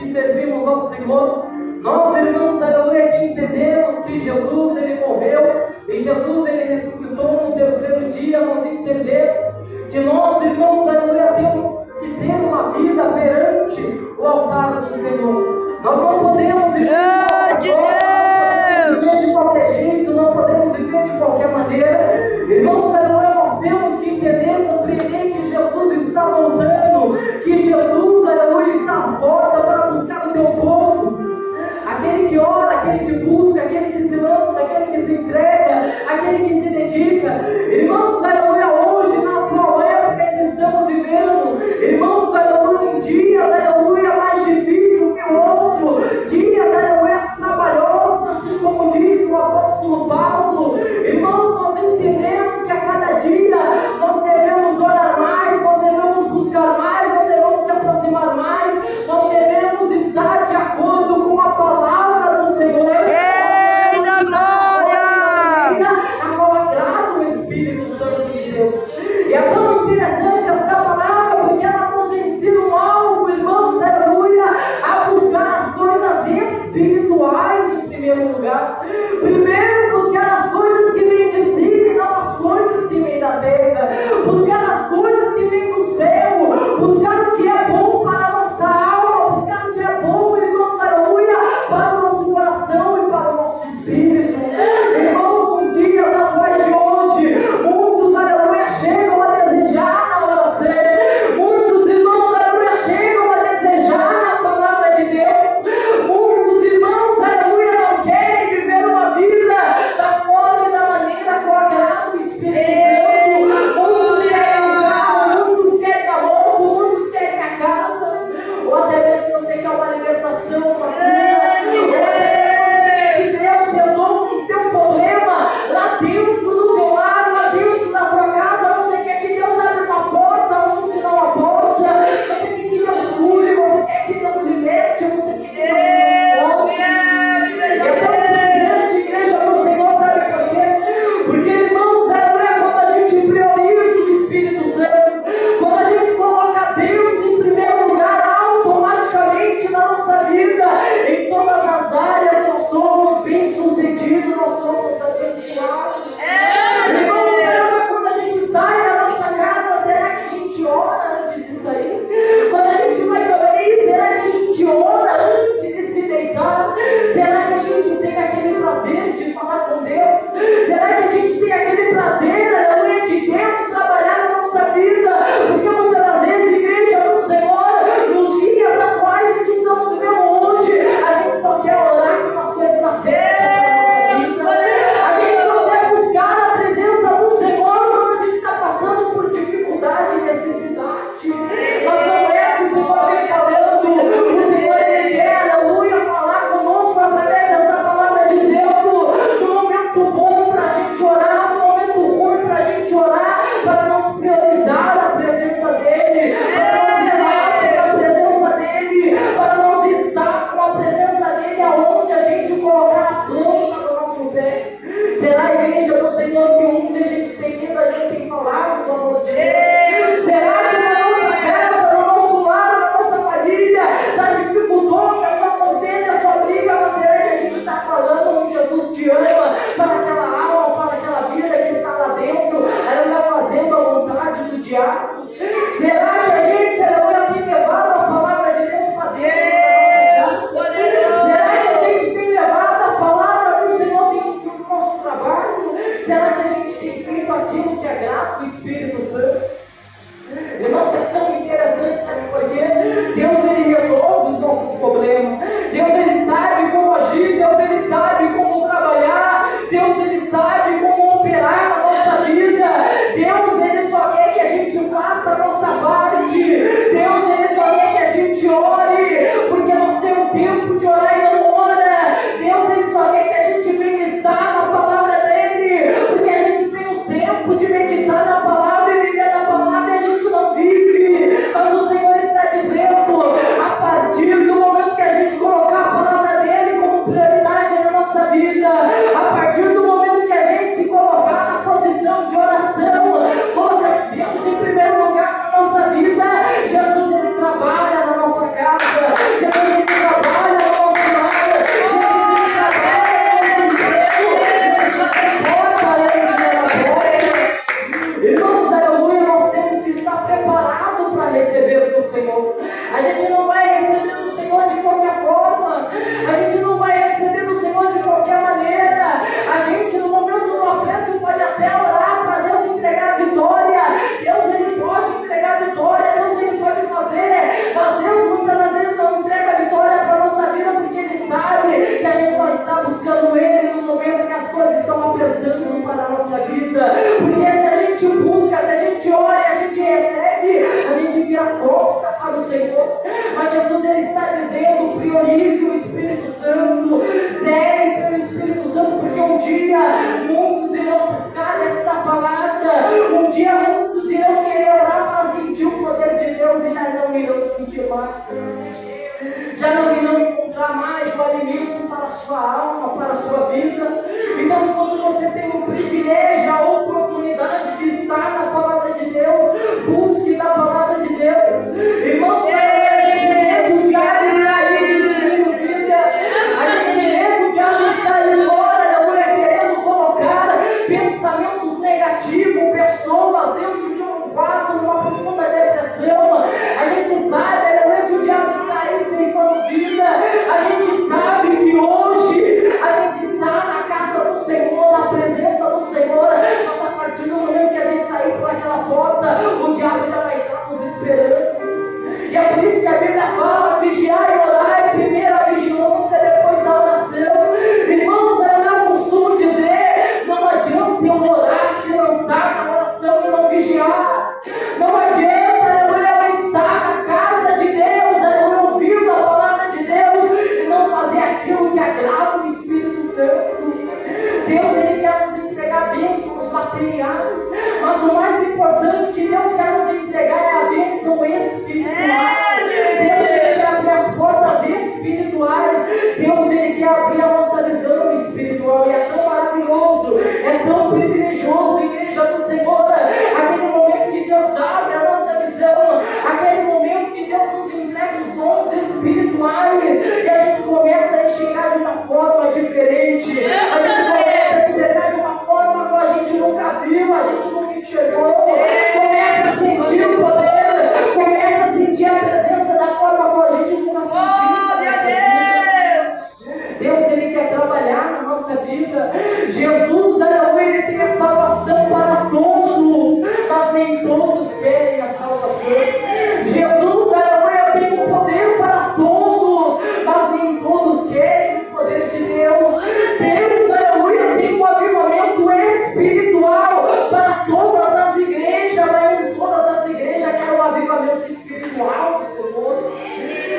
que servimos ao Senhor, nós, irmãos, aleluia, que entendemos que Jesus, Ele morreu e Jesus, Ele ressuscitou no terceiro dia, nós entendemos que nós, irmãos, aleluia, temos que ter uma vida perante o altar do Senhor. Nós não podemos viver de qualquer jeito, não podemos viver de qualquer maneira. Irmãos, aleluia, nós temos que entender, compreender que Jesus está voltando, que Jesus, aleluia, está à porta para buscar o teu povo. Aquele que ora, aquele que busca, aquele que se lança, aquele que se entrega, aquele que se dedica. Irmãos, aleluia, hoje, na atual época que estamos vivendo, irmãos, aleluia, em dias, aleluia, mais difícil que o outro, dias, aleluia, trabalhosos, assim como disse o apóstolo Paulo. Irmãos, nós entendemos que a cada dia nós devemos orar mais, nós devemos buscar mais, nós devemos se aproximar mais, nós devemos estar de acordo com a palavra do Senhor. Ei, da glória! A qual agrada o Espírito Santo de Deus. E é tão interessante esta palavra, porque ela nos ensina algo, irmãos, aleluia, a buscar as coisas espirituais em primeiro lugar. Primeiro, buscar as coisas que vêm de cima e não as coisas que vêm da terra. Buscar as coisas que vêm do céu. Buscar o que é bom para a nossa alma. Buscar o que é bom, irmãos, aleluia, para o nosso coração e para o nosso espírito. Irmãos, nos dias atuais de hoje, muitos, aleluia, chegam a desejar na oração. Muitos irmãos, aleluia, chegam a desejar na palavra de Deus. Muitos irmãos, aleluia, não querem viver uma vida da forma e da maneira com agrado do Espírito Santo. Muitos querem um carro, muitos querem a moto, muitos querem a casa, ou até mesmo você quer uma libertação, uma cura. Que Deus resolva o teu problema lá dentro do teu lar, lá dentro da tua casa. Você quer que Deus abra uma porta onde não há porta. Você quer que Deus cure, você quer que Deus liberte, você quer que Deus mostre. Eu estou dizendo de igreja do Senhor, sabe por quê? Porque, irmãos, quando a gente prioriza o Espírito Santo, quando a gente coloca Deus em primeiro lugar, automaticamente na nossa vida, em todas as áreas, nós somos bem-sucedidos, nós somos abençoados. Irmãos, quando a gente sai da nossa casa, será que a gente ora antes de sair? Quando a gente vai dormir, será que a gente ora antes de se deitar? Será que a gente tem aquele prazer de falar com Deus? Será que a gente tem aquele prazer, aleluia, de Deus trabalhar na nossa vida? Porque muitas das vezes, igreja do Senhor, nos dias atuais em que estamos vivendo hoje, a gente só quer orar com as coisas abertas. A gente não quer buscar a presença do Senhor quando a gente está passando por dificuldade e necessidade. Nós não é que o Senhor vem falando, o Senhor Ele quer, aleluia, falar conosco através dessa palavra, dizendo no momento bom para a gente orar, no momento ruim para a gente orar, para nós priorizar a presença dEle, para nós zelar pela presença dEle, para nós estar com a presença dEle aonde a gente colocar a planta do nosso pé. Será a igreja do Senhor que onde a gente tem ido, a gente tem falado do amor de Deus? Será que na nossa casa, no nosso lar, na nossa família, está dificultosa a sua contenda, a sua briga, mas será que a gente está falando onde Jesus te ama, para aquela alma, para aquela vida que está lá dentro, ela está fazendo a vontade do diabo? Será que a gente tem levado a palavra de Deus para dentro da nossa casa? Será que a gente tem levado a palavra do Senhor dentro do nosso trabalho? Será que a gente tem feito aquilo que agrada o Espírito Santo? Irmãos, é tão interessante, sabe por quê? Deus, Ele resolve os nossos problemas. Deus, Ele sabe como agir. Deus, Ele sabe como trabalhar. Deus, Ele sabe como operar na nossa vida. Deus, Ele só quer que a gente faça a nossa parte. Deus, Ele só quer que a gente ore, porque nós temos tempo de orar e não ora. Deus, Ele só quer que a gente venha estar na palavra dEle, porque a gente tem o tempo de meditar na palavra e viver na palavra e a gente não vive. Mas o Senhor está dizendo, a partir do momento que a gente colocar a palavra dEle como prioridade na nossa vida, a partir do momento que a gente se colocar na posição de oração, colocar Deus em primeiro lugar na nossa vida, Jesus, Ele trabalha na nossa casa. A gente não vai receber do Senhor de qualquer forma. A gente não vai receber do Senhor de qualquer maneira. A gente, no momento do aperto, pode até orar para Deus entregar a vitória. Deus, Ele pode entregar a vitória. Deus, Ele pode fazer. Mas Deus, muitas das vezes, não entrega a vitória para a nossa vida, porque Ele sabe que a gente só está buscando Ele no momento que as coisas estão apertando para a nossa vida. Porque se a gente busca, se a gente ora e a gente recebe, a gente vira costa para o Senhor. Mas Jesus, Ele está dizendo: priorize o Espírito Santo, zele pelo Espírito Santo, porque um dia muitos irão buscar esta palavra, um dia muitos irão querer orar para sentir o poder de Deus e já não irão sentir mais, já não irão encontrar mais o alimento para a sua alma, para a sua vida. Então, quando você tem o privilégio, a oportunidade de estar na palavra de Deus, busque na palavra de Deus, irmão. Pensamentos negativos, pessoas dentro de um quarto, numa profunda depressão. A gente sabe, aleluia, que o diabo está aí ceifando vida. A gente sabe que hoje a gente está na casa do Senhor, na presença do Senhor. Mas a partir do momento que a gente sair por aquela porta, o diabo já vai estar nos esperando. E é por isso que a Bíblia fala: vigiar e orar, primeiro a vigilância, depois a oração. Irmãos, eu costumo dizer: não adianta eu orar, se lançar na oração e não vigiar. Não adianta eu estar na casa de Deus, eu ouvir a palavra de Deus e não fazer aquilo que agrada o Espírito Santo. Deus, Ele quer nos entregar bênçãos materiais, mas o mais importante que Deus quer nos entregar é a bênção espiritual. Deus, Ele quer abrir as portas espirituais. Deus, Ele quer abrir a nossa visão espiritual. E é tão maravilhoso, é tão privilegioso, igreja do Senhor, aquele momento que Deus abre a nossa visão, aquele momento que Deus nos entrega os dons espirituais e a gente começa a enxergar de uma forma diferente. A gente começa a enxergar de uma forma que a gente nunca viu, a gente nunca enxergou. Começa a sentir o poder, começa a sentir a presença da forma como a gente nunca sentiu. Deus, Ele quer trabalhar na nossa vida. Jesus, aleluia, Ele tem a salvação para todos, mas nem todos querem a salvação. Jesus, aleluia, tem o poder para todos, mas nem todos querem o poder de Deus. Deus, aleluia, tem um avivamento espiritual para todas as igrejas, mas nem todas as igrejas querem um avivamento espiritual do Senhor.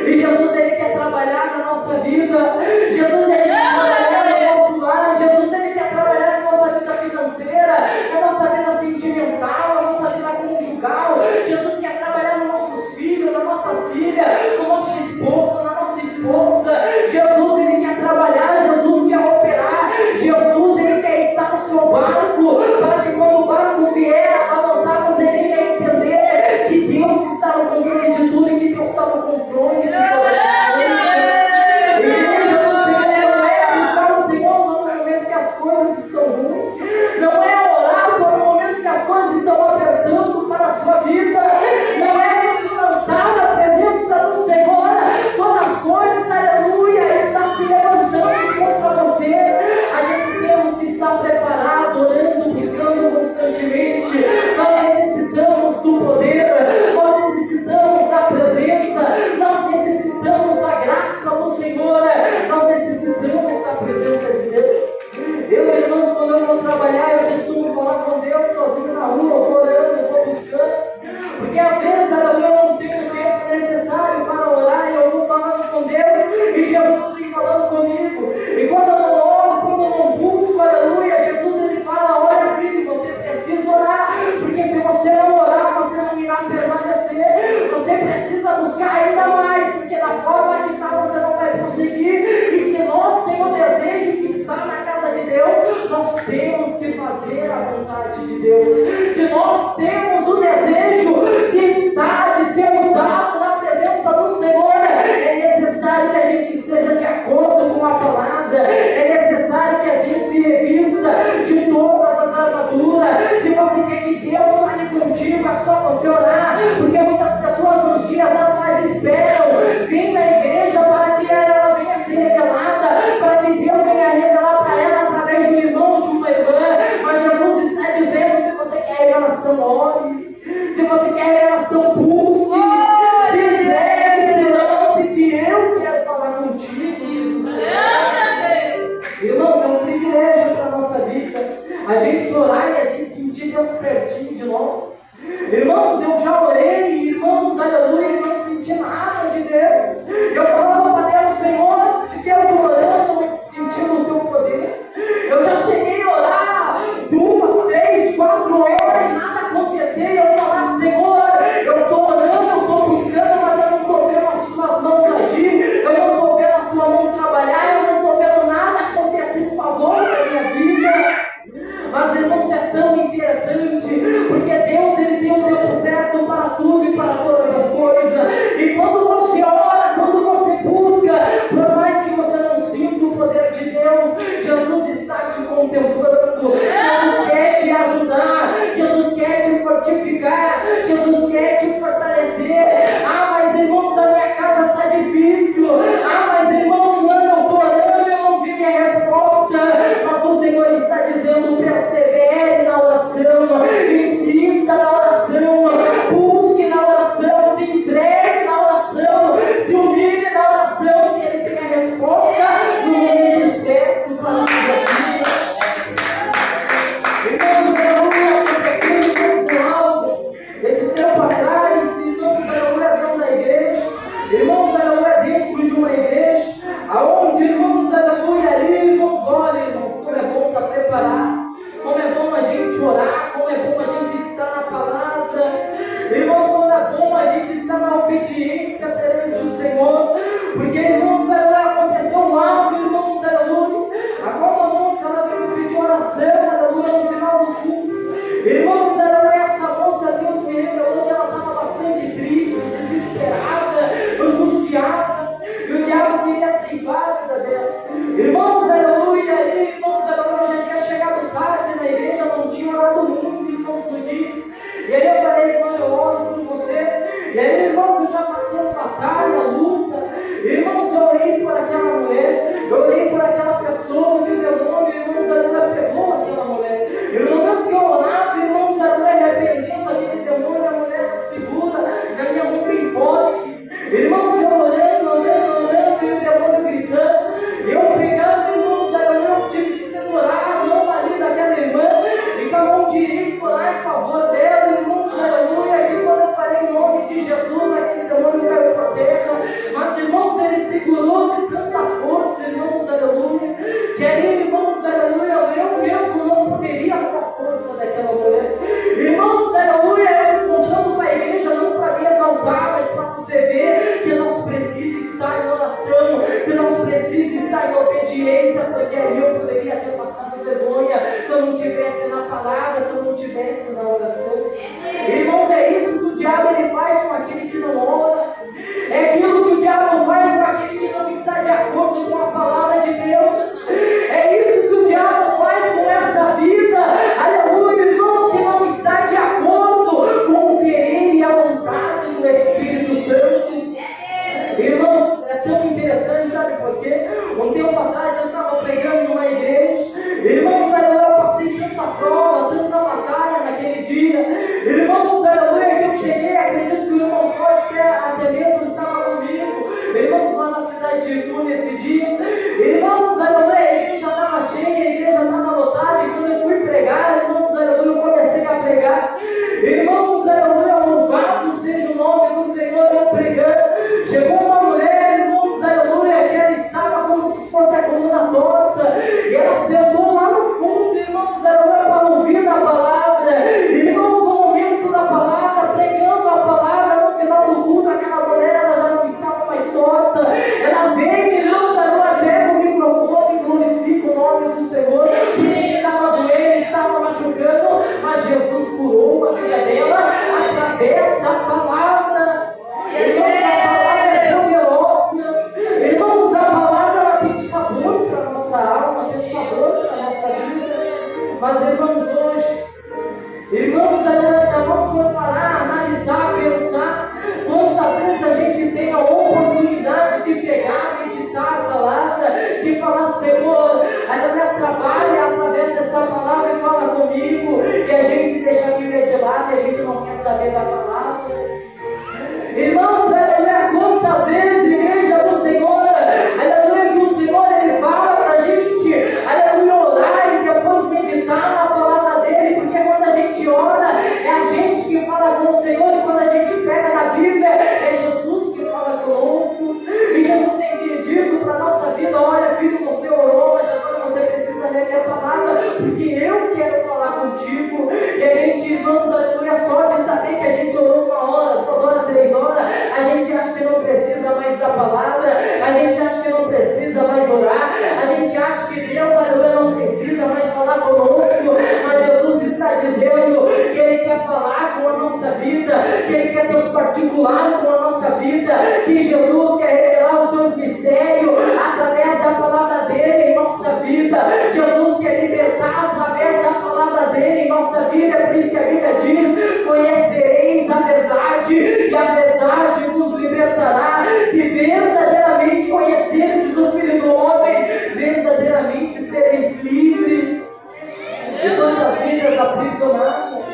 E Jesus, Ele quer trabalhar na nossa vida. Jesus, Ele quer trabalhar no nosso lar. Jesus, Ele quer trabalhar na nossa vida financeira, na nossa vida sentimental, na nossa vida conjugal. Jesus quer trabalhar nos nossos filhos, nas nossas filhas, no nosso esposo, na nossa esposa. Jesus, Ele quer trabalhar. Jesus quer operar. Jesus, Ele quer estar no seu barco, para que quando o barco vier a balançar, você venha entender que Deus está no controle de tudo e que Deus está no controle de todas as coisas. Igreja do Senhor, não é uma igreja, aonde, irmãos, aleluia, ali, irmãos, olha, irmãos, como é bom estar preparado, como é bom a gente orar, como é bom a gente estar na palavra, irmãos, como é bom a gente estar na obediência perante o Senhor, porque, irmãos, aconteceu algo, irmãos, aleluia, agora a moça, ela veio pedir oração, aleluia, no final do culto, irmãos, aleluia, essa moça, Deus me revelou que ela estava bastante triste, desesperada, angustiada, e o diabo queria ceifar a vida dela, irmãos, aleluia, ali, irmãos, aleluia, já tinha chegado tarde na igreja, não tinha orado muito, irmãos, no dia, e aí eu falei, irmão, eu oro por você, e aí, irmãos, eu já passei uma batalha, luta, irmãos, eu orei por aquela mulher, eu orei por aquela pessoa que o demônio, irmãos, aleluia, pegou aquela mulher, e no momento que eu orava, irmãos, aleluia, repreendendo aquele demônio, a mulher segura na minha mão bem forte, irmãos, eu orando, e o demônio gritando, eu pegando, irmãos, aleluia, eu tive que segurar a mão ali daquela irmã, e com a mão direita orar em favor dela, irmãos, aleluia, que quando eu falei em nome de Jesus, aquele demônio caiu por terra, mas, irmãos, ele segurou de tanta força, irmãos, aleluia, que aí, irmãos, aleluia, eu mesmo não poderia com a força daquela mulher, irmãos, aleluia, eu fui contando para a igreja, não para me exaltar, mas para você ver que nós precisamos estar em oração, que nós precisamos estar em obediência, porque aí eu poderia ter passado vergonha, se eu não estivesse na palavra, se eu não estivesse na oração, irmãos, é isso que o diabo ele faz com aquele que não ora, é aquilo que o diabo faz com aquele que não está de acordo com a palavra de Deus, é isso que o diabo faz com essa vida, aleluia, irmãos, que não está de acordo com o querer e a vontade do Espírito Santo. Irmãos, é tão interessante, sabe por quê? Um tempo atrás eu estava pregando numa igreja, irmãos, aleluia, eu passei tanta prova, tanta batalha naquele dia, irmãos, aleluia, que eu cheguei, acredito que o irmão Forte até mesmo estava comigo, irmãos, lá na cidade de Itu nesse dia, irmãos, aleluia, a igreja estava cheia, a igreja estava lotada, e quando eu fui pregar, irmãos, aleluia, eu comecei a pregar, irmãos, aleluia, louvado seja o nome do Senhor, eu pregando, chegou uma mulher, irmãos, aleluia, que ela estava como se fosse a coluna torta, e ela sentou lá no fundo, irmãos, aleluia, para ouvir a palavra, irmãos, no momento da palavra, pregando a palavra, no final do culto, aquela mulher, ela já não estava mais torta, ela veio, irmãos, aleluia, pega o microfone e glorifica o nome do Senhor, porque estava doendo, estava machucando, mas Jesus curou a vida dela, através da palavra, irmãos, a palavra é poderosa, irmãos, a palavra ela tem sabor para a nossa alma, tem sabor para a nossa vida, mas, irmãos, hoje, irmãos, se nós for parar, analisar, pensar, quantas vezes a gente tem a oportunidade de pegar, meditar a palavra, de falar, Senhor, aleluia, trabalha através dessa palavra e fala comigo, e a gente deixa a Bíblia de lado e a gente não quer saber da palavra. Irmãos, aleluia, quantas vezes, igreja do Senhor, aleluia, que o Senhor ele fala para a gente, aleluia, orar e depois meditar na palavra dele, porque quando a gente ora, é a gente que fala com o Senhor, e quando a gente pega na Bíblia, é Jesus que fala conosco, e Jesus tem dito para a nossa vida, olha filho, você orou, mas agora você precisa ler minha palavra, porque eu quero falar contigo, e a gente, irmãos, aleluia, só de saber que a gente orou 1 hora, 2 horas, 3 horas, a gente acha que não precisa mais da palavra, a gente acha que não precisa mais orar, a gente acha que Deus, aleluia, não precisa mais falar conosco, mas Jesus está dizendo que Ele quer falar com a nossa vida, que Ele quer ter um particular com a nossa vida, que Jesus quer revelar os seus mistérios através da palavra dele em nossa vida, Jesus quer libertar através da palavra dele em nossa vida, é por isso que a Bíblia diz, conhecereis a verdade, e a verdade vos libertará, se verdadeiramente conhecerdes o Filho do Homem, verdadeiramente sereis livres. E quantas vidas aprisionadas,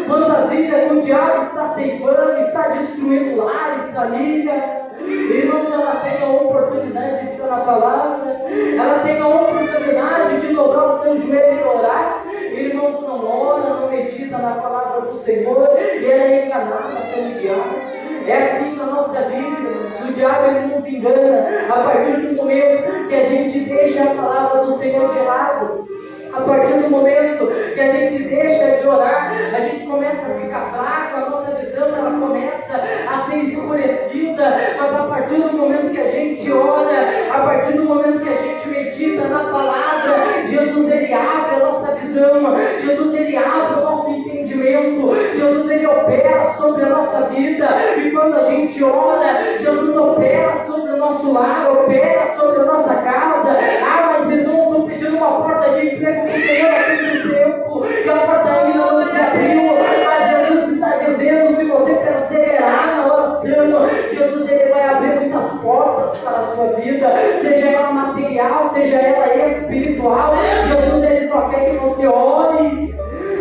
quantas vidas que o diabo está ceifando, está destruindo lares, família. Irmãos, ela tem a oportunidade de estar na palavra, ela tem a oportunidade de dobrar o seu joelho e orar. Irmãos, não ora, não medita na palavra do Senhor, e ela é enganada pelo diabo. É assim na nossa vida, o diabo ele nos engana, a partir do momento que a gente deixa a palavra do Senhor de lado, a partir do momento que a gente deixa de orar, a gente começa a ficar fraco, a nossa visão ela começa a ser escurecida, mas a partir do momento que a gente ora, a partir do momento que a gente medita na palavra, Jesus ele abre a nossa visão, Jesus ele abre o nosso entendimento, Jesus ele opera sobre a nossa vida, e quando a gente ora, Jesus opera sobre o nosso lar, opera sobre a nossa casa. Mas irmão, estou pedindo uma porta de emprego para o Senhor há tanto tempo, e a porta ainda não se abriu, mas Jesus está dizendo, se você perseverar na oração, Jesus ele vai abrir muitas portas para a sua vida, seja ela material, seja ela espiritual. Jesus ele só quer que você ore,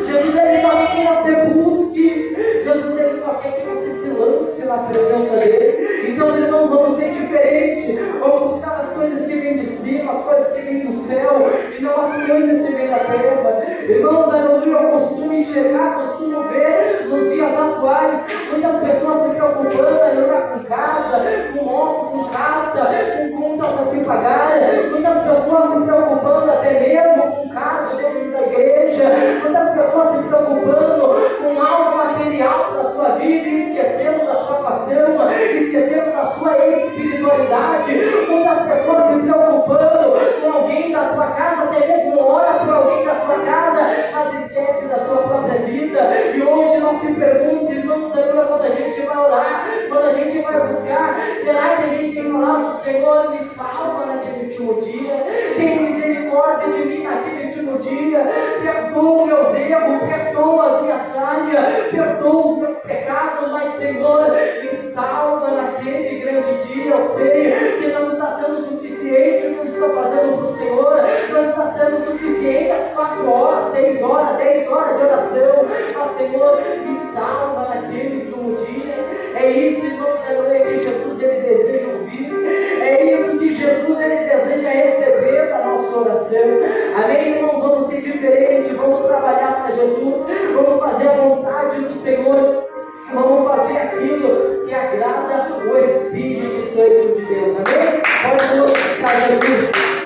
Jesus ele só quer que você busque, Jesus ele só quer que você se lance na presença dele. Então, irmãos, vamos ser diferentes, vamos buscar as coisas que vêm de cima, as coisas que vêm do céu, e não as coisas que vêm da terra. Irmãos, aleluia, eu costumo enxergar, costumo ver nos dias atuais muitas pessoas se preocupando em orar com casa, com moto, com carta, com contas a se pagar, muitas pessoas se preocupando até mesmo com cargo dentro da igreja, muitas pessoas se preocupando com algo material para a sua vida e esquecendo da salvação, esquecendo da sua espiritualidade. Muitas pessoas se preocupando com alguém da tua casa, até mesmo ora por alguém da sua casa, mas esquece da sua própria vida. E hoje nós se perguntamos, irmãos, quando a gente vai orar, quando a gente vai buscar, será que a gente tem falado, Senhor, me salva naquele último dia, tem misericórdia de mim naquele último dia, perdoa meus erros, perdoa as minhas falhas, perdoa os meus pecados, mas Senhor, me salva naquele grande dia. Eu sei que não está sendo suficiente o que eu estou fazendo para o Senhor, não está sendo suficiente as 4 horas, 6 horas, 10 horas de oração, mas Senhor, me salva naquele último dia. É isso, irmãos, que Jesus ele deseja ouvir, é isso que Jesus ele deseja receber da nossa oração. Amém, irmãos? Vamos ser diferentes, vamos trabalhar para Jesus, vamos fazer a vontade do Senhor, vamos fazer aquilo que agrada o Espírito Santo de Deus. Amém? Pode glorificar Jesus.